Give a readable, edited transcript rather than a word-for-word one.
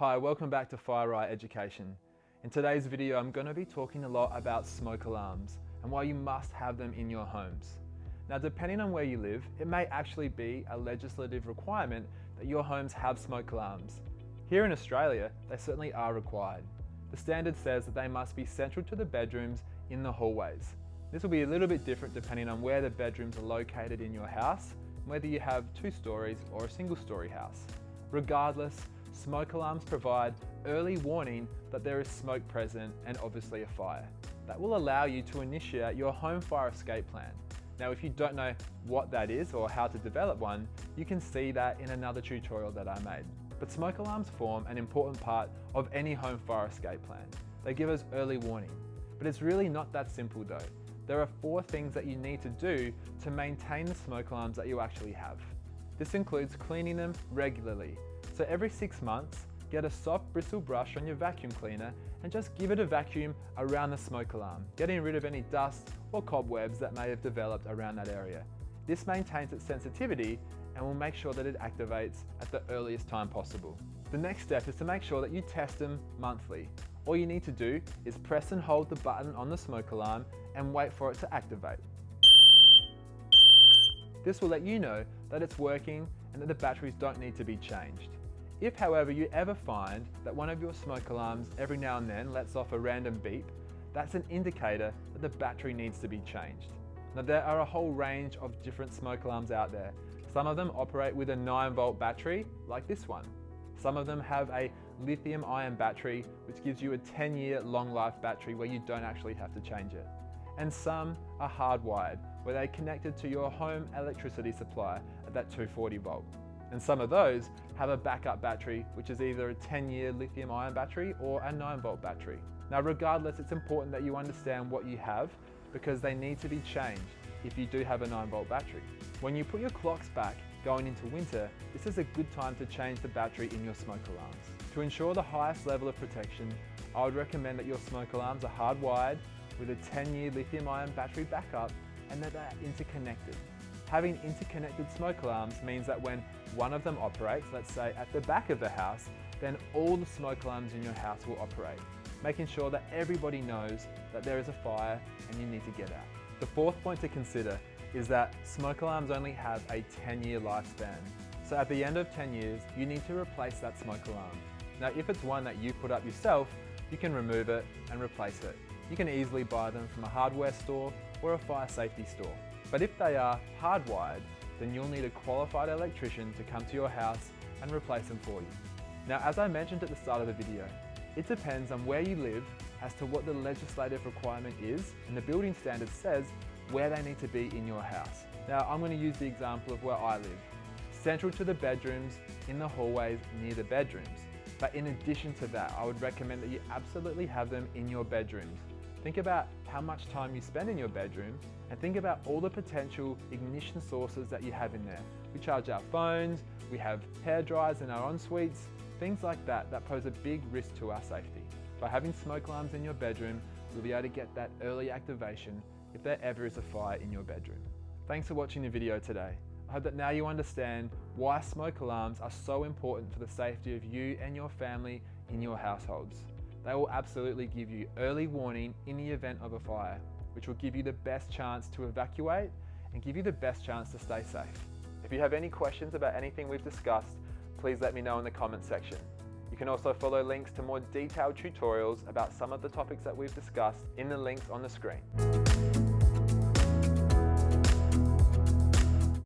Hi, welcome back to FireEye Education. In today's video, I'm going to be talking a lot about smoke alarms and why you must have them in your homes. Now, depending on where you live, it may actually be a legislative requirement that your homes have smoke alarms. Here in Australia, they certainly are required. The standard says that they must be central to the bedrooms in the hallways. This will be a little bit different depending on where the bedrooms are located in your house, and whether you have 2 stories or a single story house. Regardless, smoke alarms provide early warning that there is smoke present and obviously a fire. That will allow you to initiate your home fire escape plan. Now, if you don't know what that is or how to develop one, you can see that in another tutorial that I made. But smoke alarms form an important part of any home fire escape plan. They give us early warning. But it's really not that simple though. There are 4 things that you need to do to maintain the smoke alarms that you actually have. This includes cleaning them regularly. So every 6 months, get a soft bristle brush on your vacuum cleaner and just give it a vacuum around the smoke alarm, getting rid of any dust or cobwebs that may have developed around that area. This maintains its sensitivity and will make sure that it activates at the earliest time possible. The next step is to make sure that you test them monthly. All you need to do is press and hold the button on the smoke alarm and wait for it to activate. This will let you know that it's working and that the batteries don't need to be changed. If, however, you ever find that one of your smoke alarms every now and then lets off a random beep, that's an indicator that the battery needs to be changed. Now, there are a whole range of different smoke alarms out there. Some of them operate with a 9-volt battery, like this one. Some of them have a lithium-ion battery, which gives you a 10-year long-life battery where you don't actually have to change it. And some are hardwired, where they're connected to your home electricity supply at that 240 volt. And some of those have a backup battery, which is either a 10-year lithium-ion battery or a 9-volt battery. Now, regardless, it's important that you understand what you have because they need to be changed if you do have a 9-volt battery. When you put your clocks back going into winter, this is a good time to change the battery in your smoke alarms. To ensure the highest level of protection, I would recommend that your smoke alarms are hardwired with a 10-year lithium-ion battery backup and that they're interconnected. Having interconnected smoke alarms means that when one of them operates, let's say at the back of the house, then all the smoke alarms in your house will operate, making sure that everybody knows that there is a fire and you need to get out. The 4th point to consider is that smoke alarms only have a 10-year lifespan. So at the end of 10 years, you need to replace that smoke alarm. Now, if it's one that you put up yourself, you can remove it and replace it. You can easily buy them from a hardware store or a fire safety store. But if they are hardwired, then you'll need a qualified electrician to come to your house and replace them for you. Now, as I mentioned at the start of the video, it depends on where you live as to what the legislative requirement is, and the building standard says where they need to be in your house. Now, I'm going to use the example of where I live. Central to the bedrooms, in the hallways near the bedrooms. But in addition to that, I would recommend that you absolutely have them in your bedrooms. Think about how much time you spend in your bedroom and think about all the potential ignition sources that you have in there. We charge our phones, we have hair dryers in our en-suites, things like that pose a big risk to our safety. By having smoke alarms in your bedroom, you'll be able to get that early activation if there ever is a fire in your bedroom. Thanks for watching the video today. I hope that now you understand why smoke alarms are so important for the safety of you and your family in your households. They will absolutely give you early warning in the event of a fire, which will give you the best chance to evacuate and give you the best chance to stay safe. If you have any questions about anything we've discussed, please let me know in the comment section. You can also follow links to more detailed tutorials about some of the topics that we've discussed in the links on the screen.